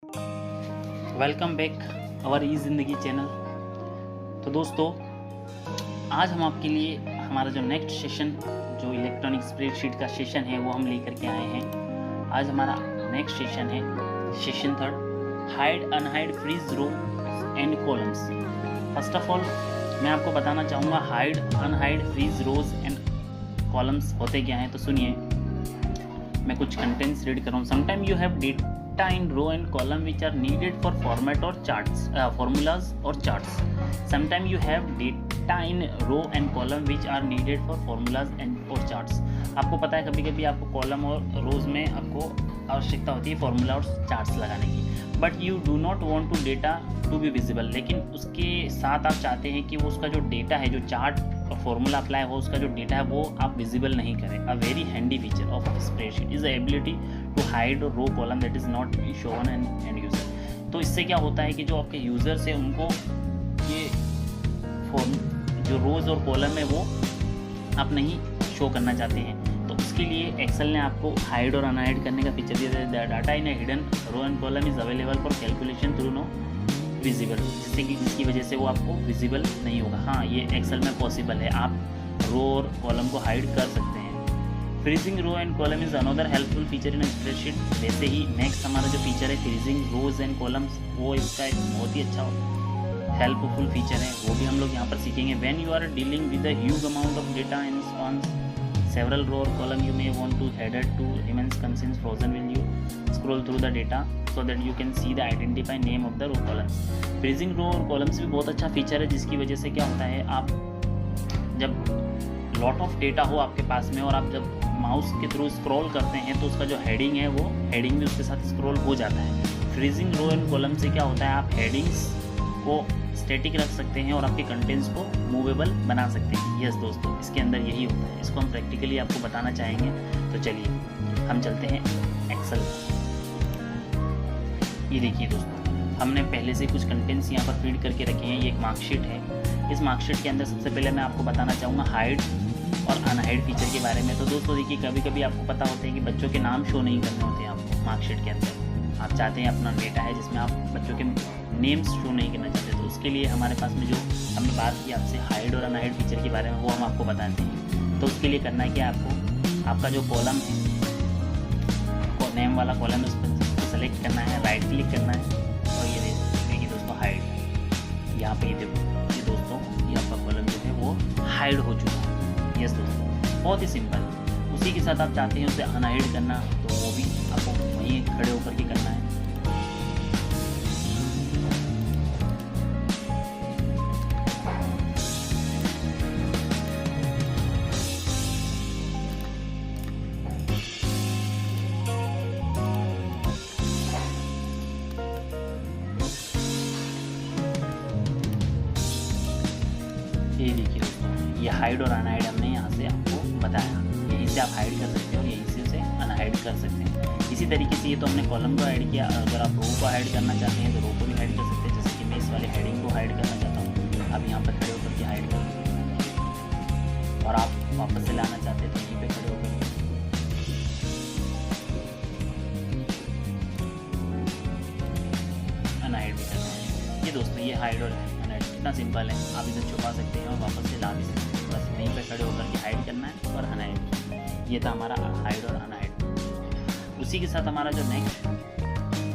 Welcome back our ई ज़िंदगी channel. तो दोस्तों, आज हम आपके लिए हमारा जो नेक्स्ट सेशन जो इलेक्ट्रॉनिक स्प्रेडशीट का सेशन है वो हम लेकर के आए हैं। आज हमारा नेक्स्ट सेशन है session 3, hide unhide freeze row and columns. First of all मैं आपको बताना चाहूँगा hide unhide freeze rows and columns होते क्या हैं। तो सुनिए, मैं कुछ कंटेंट्स रीड कर रहा हूँ। Sometime you have data in row and column which are needed for format or charts, formulas or charts. Sometimes you have data in row and column which are needed for formulas and or charts. आपको पता है कभी कभी आपको column और रोज में आपको आवश्यकता होती है फॉर्मूला और चार्ट्स लगाने की, but you do not want to data to be visible. लेकिन उसके साथ आप चाहते हैं कि वो उसका जो डेटा है, जो चार्ट और फॉर्मूला अप्लाई हो, उसका जो डेटा है वो आप विजिबल नहीं करें। A very handy feature of spreadsheet is the ability to hide row column that is not shown and user. तो इससे क्या होता है कि जो आपके यूजर्स है उनको ये जो रोज और कॉलम है वो आप नहीं शो करना चाहते हैं। तो उसके लिए एक्सेल ने आपको हाइड और अनहाइड करने का फीचर दिया है। Data in a hidden row and column is available for calculation through no visible, जिसकी वजह से वो आपको विजिबल नहीं होगा। हाँ, ये एक्सेल में पॉसिबल है, आप रो और कॉलम को हाइड कर सकते हैं। Freezing row and column is another helpful feature in spreadsheet. वैसे ही नेक्स्ट हमारा जो फीचर है फ्रीजिंग रोज एंड कॉलम्स, वो इसका एक बहुत ही अच्छा हेल्पफुल फीचर है, वो भी हम लोग यहाँ पर सीखेंगे। When you are dealing with a huge amount of data in on several row or column, you may want to header to remains consist frozen when you scroll through the data so that you can see the identify name of the row columns. freezing row और columns भी बहुत अच्छा feature है, जिसकी वजह से क्या होता है, आप जब लॉट ऑफ डेटा हो आपके पास में और आप जब माउस के थ्रू स्क्रॉल करते हैं तो उसका जो हेडिंग है वो हेडिंग भी उसके साथ स्क्रॉल हो जाता है। फ्रीजिंग रो एंड कॉलम से क्या होता है, आप हेडिंग्स को स्टैटिक रख सकते हैं और आपके कंटेंट्स को मूवेबल बना सकते हैं। यस दोस्तों, इसके अंदर यही होता है, इसको हम प्रैक्टिकली आपको बताना चाहेंगे। तो चलिए हम चलते हैं एक्सेल। ये देखिए दोस्तों, हमने पहले से कुछ कंटेंट्स यहाँ पर फीड करके रखे हैं। ये एक मार्कशीट है। इस मार्कशीट के अंदर सबसे पहले मैं आपको बताना चाहूँगा हाइड और अनहाइड फीचर के बारे में। तो दोस्तों देखिए, कभी कभी आपको पता होता है कि बच्चों के नाम शो नहीं करने होते हैं आपको मार्कशीट के अंदर। आप चाहते हैं अपना डेटा है जिसमें आप बच्चों के नेम्स शो नहीं करना चाहते, तो उसके लिए हमारे पास में जो हमने बात की आपसे हाइड और अनहाइड फीचर के बारे में, वो हम आपको बताते हैं। तो उसके लिए करना है कि आपको आपका जो कॉलम है, नेम वाला कॉलम है, उस पर सेलेक्ट करना है, राइट क्लिक करना है और ये देखिए दोस्तों हाइड। यहाँ पे ये देखो, ये दोस्तों ये आपका कॉलम जो है वो हाइड हो चुका है। यस दोस्तों, बहुत ही सिंपल। उसी के साथ आप चाहते हैं उसे अनहाइड करना, तो वो भी आपको वहीं खड़े होकर के करना है। ये देखिए दोस्तों, ये हाइड और अनहाइड हमने यहाँ से आपको बताया। यहीं से आप हाइड कर सकते हैं और यहीं से उसे अनहाइड कर सकते हैं। इसी तरीके से ये तो हमने कॉलम को हाइड किया। अगर आप रो को हाइड करना चाहते हैं तो रो को भी हाइड कर सकते हैं। जैसे कि मैं इस वाले हेडिंग को हाइड करना चाहता हूँ, आप यहाँ पर खड़े होकर के हाइड कर, और आप वापस से लाना चाहते हैं तो यहीं पर खड़े होकर अनहाइड भी करना है। ये दोस्तों ये हाइड और इतना सिंपल है, आप इसे छुपा सकते हैं और वापस से ला भी सकते हैं। बस यहीं पे खड़े होकर के हाइड करना है और अनहाइड। ये था हमारा हाइड और अनहाइड। उसी के साथ हमारा जो नेक्स्ट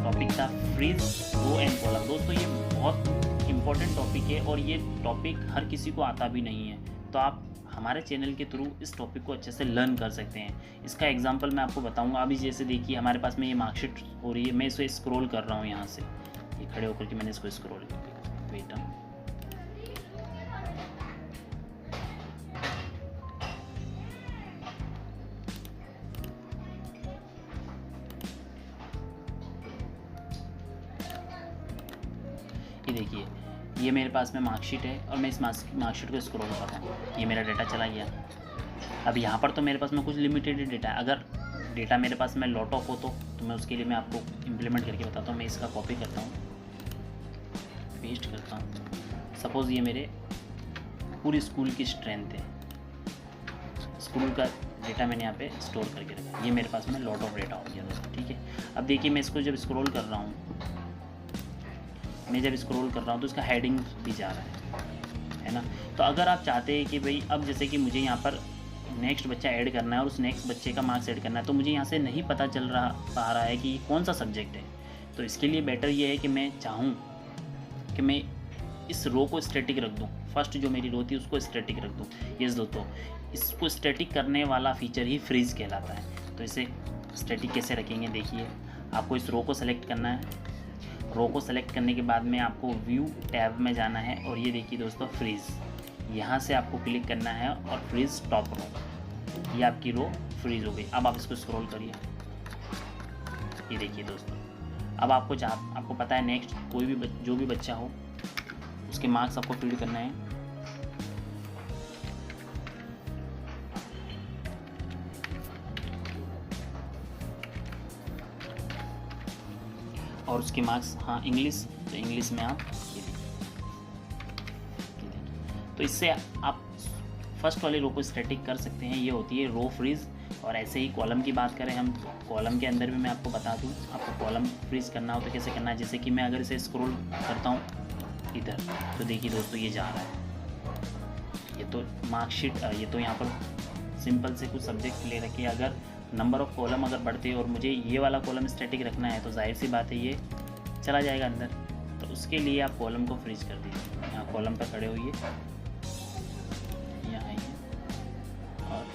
टॉपिक था फ्रीज रो एंड कॉलम। दोस्तों ये बहुत इंपॉर्टेंट टॉपिक है और ये टॉपिक हर किसी को आता भी नहीं है, तो आप हमारे चैनल के थ्रू इस टॉपिक को अच्छे से लर्न कर सकते हैं। इसका एग्जाम्पल मैं आपको बताऊँगा। अभी जैसे देखिए हमारे पास में ये मार्कशीट हो रही है, मैं इसे स्क्रॉल कर रहा हूँ यहाँ से, ये खड़े होकर के मैंने इसको स्क्रॉल वेट। ये देखिए, ये मेरे पास में मार्कशीट है और मैं इस मार्कशीट को स्क्रॉल कर रहा हूँ। ये मेरा डेटा चला गया। अब यहाँ पर तो मेरे पास में कुछ लिमिटेड डेटा है। अगर डेटा मेरे पास में लॉट ऑफ हो तो मैं उसके लिए मैं आपको इम्प्लीमेंट करके बताता हूँ। मैं इसका कॉपी करता हूँ, पेस्ट करता हूँ। सपोज़ ये मेरे पूरी स्कूल की स्ट्रेंथ है, स्कूल का डेटा मैंने यहाँ पे स्टोर करके रखा। ये मेरे पास में लॉट ऑफ डेटा हो गया दोस्तों, ठीक है। अब देखिए मैं इसको जब स्क्रॉल कर रहा हूँ मैं जब स्क्रॉल कर रहा हूँ तो इसका हेडिंग भी जा रहा है ना। तो अगर आप चाहते हैं कि भाई अब जैसे कि मुझे यहाँ पर नेक्स्ट बच्चा ऐड करना है और उस नेक्स्ट बच्चे का मार्क्स ऐड करना है, तो मुझे यहाँ से नहीं पता चल पा रहा है कि कौन सा सब्जेक्ट है। तो इसके लिए बेटर ये है कि मैं चाहूँ कि मैं इस रो को स्टैटिक रख दूँ, फर्स्ट जो मेरी रो थी उसको स्टैटिक रख दूँ। यस दोस्तों, इसको स्टैटिक करने वाला फीचर ही फ्रीज कहलाता है। तो इसे स्टैटिक कैसे रखेंगे, देखिए आपको इस रो को सेलेक्ट करना है। रो को सेलेक्ट करने के बाद में आपको व्यू टैब में जाना है और ये देखिए दोस्तों फ्रीज, यहाँ से आपको क्लिक करना है और फ्रीज टॉप रो, ये आपकी रो फ्रीज हो गई। अब आप इसको स्क्रॉल करिए, ये देखिए दोस्तों। अब आपको पता है नेक्स्ट कोई भी जो भी बच्चा हो उसके मार्क्स आपको फीड करना है। और उसके मार्क्स, हाँ इंग्लिश, तो इंग्लिश में आप ये देखिए। तो इससे आप फर्स्ट वाली रो को स्टैटिक कर सकते हैं, ये होती है रो फ्रीज। और ऐसे ही कॉलम की बात करें हम, कॉलम के अंदर भी मैं आपको बता दूं, आपको कॉलम फ्रीज करना हो तो कैसे करना है। जैसे कि मैं अगर इसे स्क्रॉल करता हूँ इधर, तो देखिए दोस्तों ये जा रहा है, ये तो मार्कशीट, ये तो यहाँ पर सिंपल से कुछ सब्जेक्ट ले रखे। अगर नंबर ऑफ कॉलम अगर बढ़ते और मुझे ये वाला कॉलम स्टैटिक रखना है तो जाहिर सी बात है ये चला जाएगा अंदर। तो उसके लिए आप कॉलम को फ्रीज कर दीजिए। यहाँ कॉलम पर खड़े होइए, यहाँ आइए और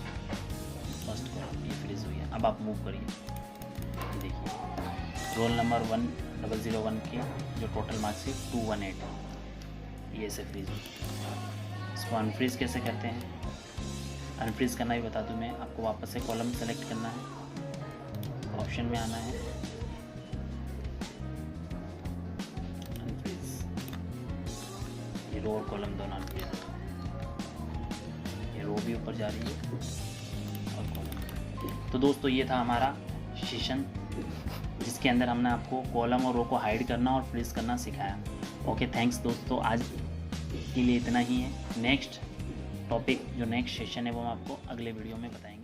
फर्स्ट कॉलम ये फ्रीज हुई है। अब आप मूव करिए, देखिए रोल नंबर 1001 के जो टोटल मार्क्स है 218, ये ऐसे फ्रीज हुई। इसको अनफ्रीज कैसे करते हैं, अनफ्रीज करना भी बता दूं मैं आपको। वापस से कॉलम सेलेक्ट करना है, ऑप्शन में आना है, अनफ्रीज, ये रो और कॉलम दोनों अनफ्रीज होता है। ये रो भी ऊपर जा रही है और कॉलम। तो दोस्तों ये था हमारा सेशन जिसके अंदर हमने आपको कॉलम और रो को हाइड करना और फ्रीज करना सिखाया। ओके थैंक्स दोस्तों, आज के लिए इतना ही है। नेक्स्ट टॉपिक जो नेक्स्ट सेशन है वो हम आपको अगले वीडियो में बताएंगे।